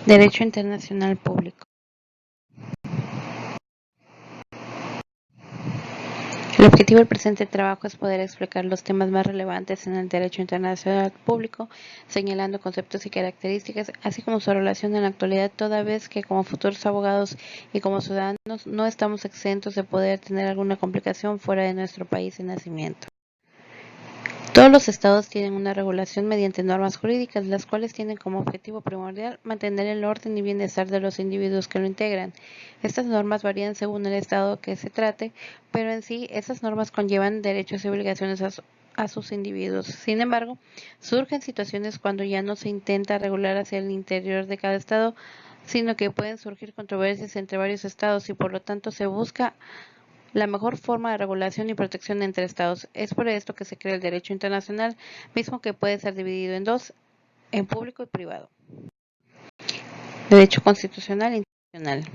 Derecho internacional público. El objetivo del presente trabajo es poder explicar los temas más relevantes en el derecho internacional público, señalando conceptos y características, así como su relación en la actualidad, toda vez que como futuros abogados y como ciudadanos no estamos exentos de poder tener alguna complicación fuera de nuestro país de nacimiento. Todos los estados tienen una regulación mediante normas jurídicas, las cuales tienen como objetivo primordial mantener el orden y bienestar de los individuos que lo integran. Estas normas varían según el estado que se trate, pero en sí esas normas conllevan derechos y obligaciones a sus individuos. Sin embargo, surgen situaciones cuando ya no se intenta regular hacia el interior de cada estado, sino que pueden surgir controversias entre varios estados y por lo tanto se busca la mejor forma de regulación y protección entre estados. Es por esto que se crea el derecho internacional, mismo que puede ser dividido en dos, en público y privado. Derecho constitucional e internacional.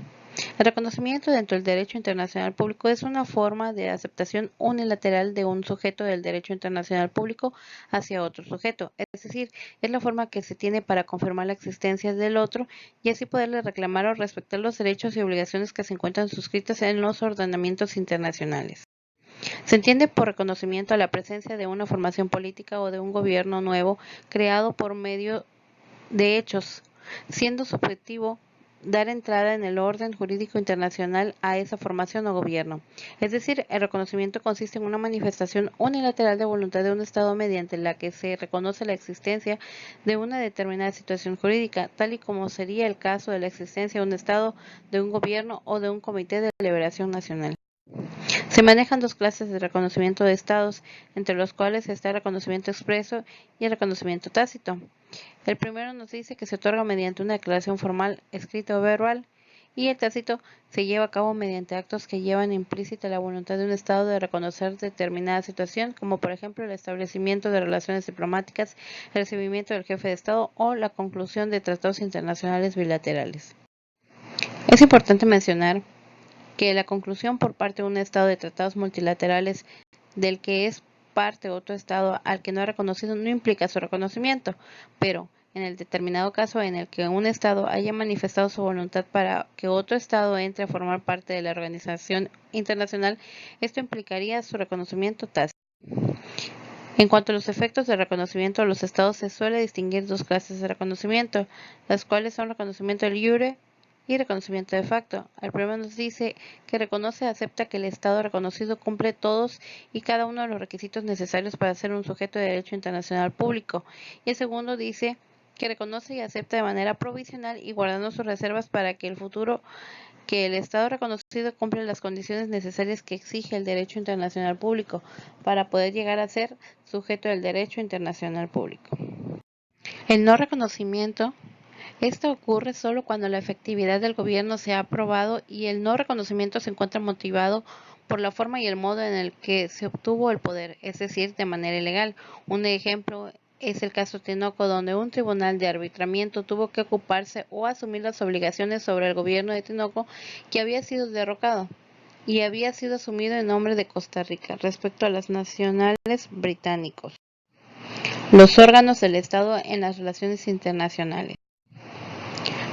El reconocimiento dentro del derecho internacional público es una forma de aceptación unilateral de un sujeto del derecho internacional público hacia otro sujeto, es decir, es la forma que se tiene para confirmar la existencia del otro y así poderle reclamar o respetar los derechos y obligaciones que se encuentran suscritos en los ordenamientos internacionales. Se entiende por reconocimiento a la presencia de una formación política o de un gobierno nuevo creado por medio de hechos, siendo su objetivo dar entrada en el orden jurídico internacional a esa formación o gobierno. Es decir, el reconocimiento consiste en una manifestación unilateral de voluntad de un Estado mediante la que se reconoce la existencia de una determinada situación jurídica, tal y como sería el caso de la existencia de un Estado, de un gobierno o de un comité de liberación nacional. Se manejan dos clases de reconocimiento de estados, entre los cuales está el reconocimiento expreso y el reconocimiento tácito. El primero nos dice que se otorga mediante una declaración formal, escrita o verbal, y el tácito se lleva a cabo mediante actos que llevan implícita la voluntad de un Estado de reconocer determinada situación, como por ejemplo el establecimiento de relaciones diplomáticas, el recibimiento del jefe de Estado o la conclusión de tratados internacionales bilaterales. Es importante mencionar que la conclusión por parte de un Estado de tratados multilaterales del que es parte otro Estado al que no ha reconocido no implica su reconocimiento, pero en el determinado caso en el que un Estado haya manifestado su voluntad para que otro Estado entre a formar parte de la organización internacional, esto implicaría su reconocimiento tácito. En cuanto a los efectos de reconocimiento de los Estados, se suele distinguir dos clases de reconocimiento, las cuales son reconocimiento de jure y reconocimiento de facto. El primero nos dice que reconoce y acepta que el Estado reconocido cumple todos y cada uno de los requisitos necesarios para ser un sujeto de derecho internacional público. Y el segundo dice que reconoce y acepta de manera provisional y guardando sus reservas para que el Estado reconocido cumple las condiciones necesarias que exige el derecho internacional público para poder llegar a ser sujeto del derecho internacional público. El no reconocimiento. Esto ocurre solo cuando la efectividad del gobierno se ha aprobado y el no reconocimiento se encuentra motivado por la forma y el modo en el que se obtuvo el poder, es decir, de manera ilegal. Un ejemplo es el caso Tinoco, donde un tribunal de arbitramiento tuvo que ocuparse o asumir las obligaciones sobre el gobierno de Tinoco que había sido derrocado y había sido asumido en nombre de Costa Rica respecto a las nacionales británicos. Los órganos del Estado en las relaciones internacionales.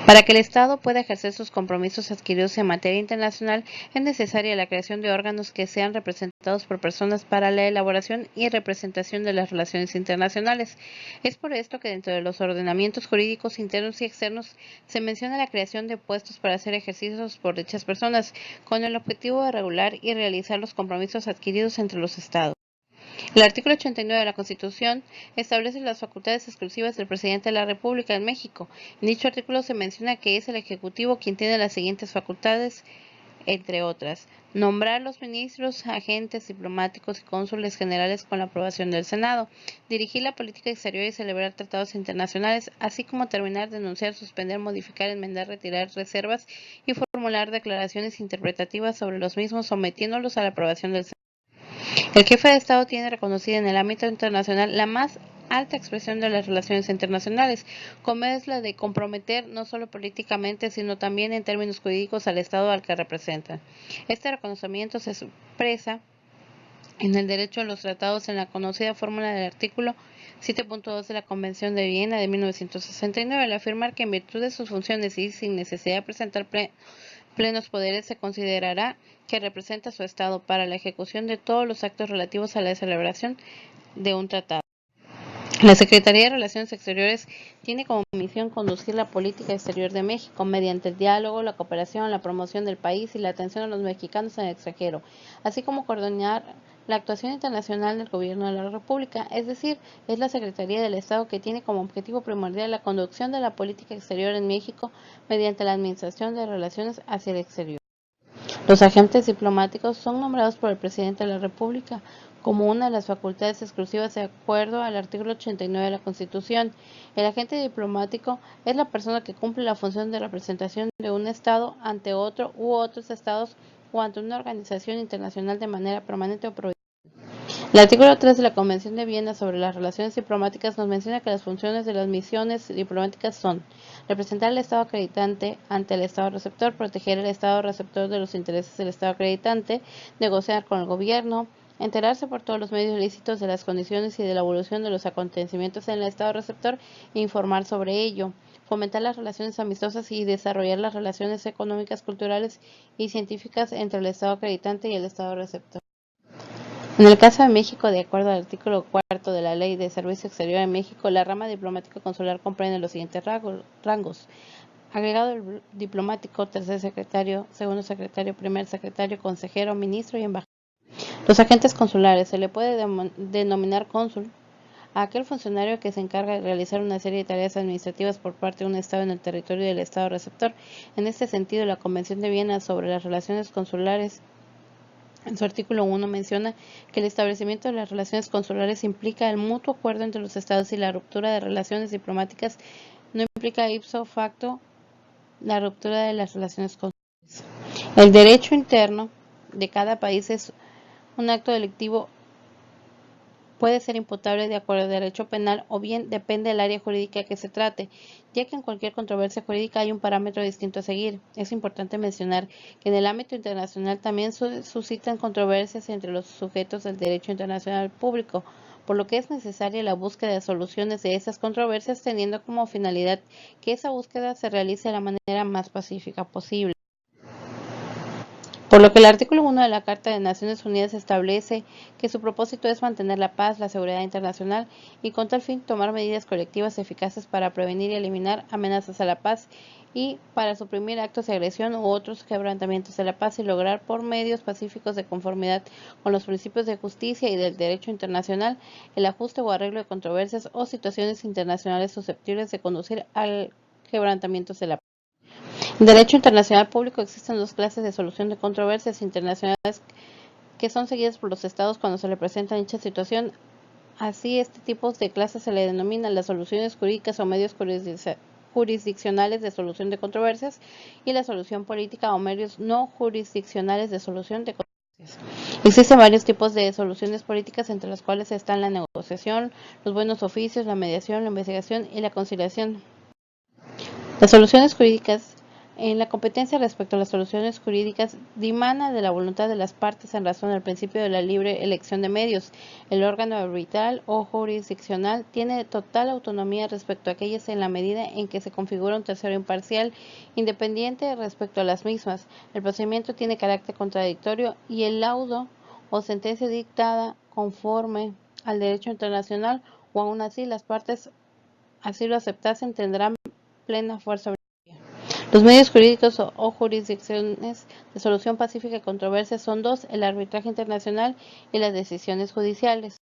Para que el Estado pueda ejercer sus compromisos adquiridos en materia internacional, es necesaria la creación de órganos que sean representados por personas para la elaboración y representación de las relaciones internacionales. Es por esto que dentro de los ordenamientos jurídicos internos y externos se menciona la creación de puestos para ser ejercidos por dichas personas, con el objetivo de regular y realizar los compromisos adquiridos entre los Estados. El artículo 89 de la Constitución establece las facultades exclusivas del Presidente de la República en México. En dicho artículo se menciona que es el Ejecutivo quien tiene las siguientes facultades, entre otras: nombrar los ministros, agentes diplomáticos y cónsules generales con la aprobación del Senado, dirigir la política exterior y celebrar tratados internacionales, así como terminar, denunciar, suspender, modificar, enmendar, retirar reservas y formular declaraciones interpretativas sobre los mismos, sometiéndolos a la aprobación del Senado. El jefe de Estado tiene reconocida en el ámbito internacional la más alta expresión de las relaciones internacionales, como es la de comprometer no solo políticamente, sino también en términos jurídicos al Estado al que representa. Este reconocimiento se expresa en el derecho a los tratados en la conocida fórmula del artículo 7.2 de la Convención de Viena de 1969, al afirmar que en virtud de sus funciones y sin necesidad de presentar plenos poderes, se considerará que representa a su Estado para la ejecución de todos los actos relativos a la celebración de un tratado. La Secretaría de Relaciones Exteriores tiene como misión conducir la política exterior de México mediante el diálogo, la cooperación, la promoción del país y la atención a los mexicanos en el extranjero, así como coordinar la actuación internacional del Gobierno de la República, es decir, es la Secretaría del Estado que tiene como objetivo primordial la conducción de la política exterior en México mediante la Administración de Relaciones hacia el exterior. Los agentes diplomáticos son nombrados por el Presidente de la República como una de las facultades exclusivas de acuerdo al artículo 89 de la Constitución. El agente diplomático es la persona que cumple la función de representación de un Estado ante otro u otros Estados o ante una organización internacional de manera permanente o provisional. El artículo 3 de la Convención de Viena sobre las relaciones diplomáticas nos menciona que las funciones de las misiones diplomáticas son representar al Estado acreditante ante el Estado receptor, proteger al Estado receptor de los intereses del Estado acreditante, negociar con el gobierno, enterarse por todos los medios lícitos de las condiciones y de la evolución de los acontecimientos en el Estado receptor e informar sobre ello, fomentar las relaciones amistosas y desarrollar las relaciones económicas, culturales y científicas entre el Estado acreditante y el Estado receptor. En el caso de México, de acuerdo al artículo 4 de la Ley de Servicio Exterior de México, la rama diplomático-consular comprende los siguientes rangos: agregado diplomático, tercer secretario, segundo secretario, primer secretario, consejero, ministro y embajador. Los agentes consulares: se le puede denominar cónsul a aquel funcionario que se encarga de realizar una serie de tareas administrativas por parte de un Estado en el territorio del Estado receptor. En este sentido, la Convención de Viena sobre las relaciones consulares, en su artículo 1, menciona que el establecimiento de las relaciones consulares implica el mutuo acuerdo entre los Estados y la ruptura de relaciones diplomáticas no implica ipso facto la ruptura de las relaciones consulares. El derecho interno de cada país es un acto delictivo, puede ser imputable de acuerdo al derecho penal o bien depende del área jurídica que se trate, ya que en cualquier controversia jurídica hay un parámetro distinto a seguir. Es importante mencionar que en el ámbito internacional también suscitan controversias entre los sujetos del derecho internacional público, por lo que es necesaria la búsqueda de soluciones de esas controversias teniendo como finalidad que esa búsqueda se realice de la manera más pacífica posible. Por lo que el artículo 1 de la Carta de Naciones Unidas establece que su propósito es mantener la paz, la seguridad internacional y con tal fin tomar medidas colectivas eficaces para prevenir y eliminar amenazas a la paz y para suprimir actos de agresión u otros quebrantamientos de la paz y lograr por medios pacíficos de conformidad con los principios de justicia y del derecho internacional el ajuste o arreglo de controversias o situaciones internacionales susceptibles de conducir al quebrantamiento de la paz. En derecho internacional público existen dos clases de solución de controversias internacionales que son seguidas por los estados cuando se le presenta dicha situación. Así, este tipo de clases se le denomina las soluciones jurídicas o medios jurisdiccionales de solución de controversias y la solución política o medios no jurisdiccionales de solución de controversias. Existen varios tipos de soluciones políticas entre las cuales están la negociación, los buenos oficios, la mediación, la investigación y la conciliación. Las soluciones jurídicas. En la competencia respecto a las soluciones jurídicas dimana de la voluntad de las partes en razón del principio de la libre elección de medios. El órgano arbitral o jurisdiccional tiene total autonomía respecto a aquellas en la medida en que se configura un tercero imparcial, independiente respecto a las mismas. El procedimiento tiene carácter contradictorio y el laudo o sentencia dictada conforme al derecho internacional o aún así las partes así lo aceptasen tendrán plena fuerza. Los medios jurídicos o jurisdicciones de solución pacífica de controversias son dos: el arbitraje internacional y las decisiones judiciales.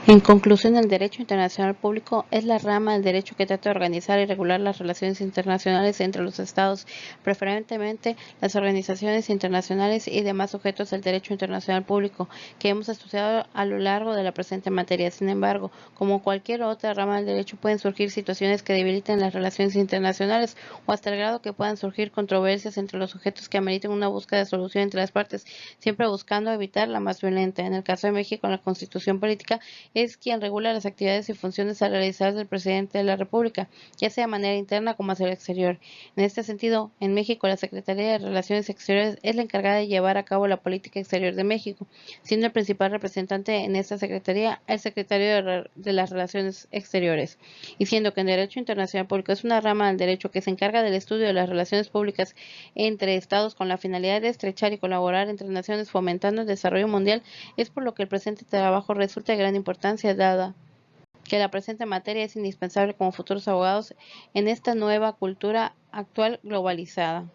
En conclusión, el derecho internacional público es la rama del derecho que trata de organizar y regular las relaciones internacionales entre los estados, preferentemente las organizaciones internacionales y demás sujetos del derecho internacional público, que hemos estudiado a lo largo de la presente materia. Sin embargo, como cualquier otra rama del derecho, pueden surgir situaciones que debiliten las relaciones internacionales o hasta el grado que puedan surgir controversias entre los sujetos que ameriten una búsqueda de solución entre las partes, siempre buscando evitar la más violenta. En el caso de México, la Constitución política es quien regula las actividades y funciones a realizar del presidente de la República, ya sea de manera interna como hacia el exterior. En este sentido, en México, la Secretaría de Relaciones Exteriores es la encargada de llevar a cabo la política exterior de México, siendo el principal representante en esta secretaría el secretario de las Relaciones Exteriores, y siendo que en Derecho Internacional Público es una rama del derecho que se encarga del estudio de las relaciones públicas entre Estados con la finalidad de estrechar y colaborar entre naciones fomentando el desarrollo mundial, es por lo que el presente trabajo resulta de gran importancia dada que la presente materia es indispensable como futuros abogados en esta nueva cultura actual globalizada.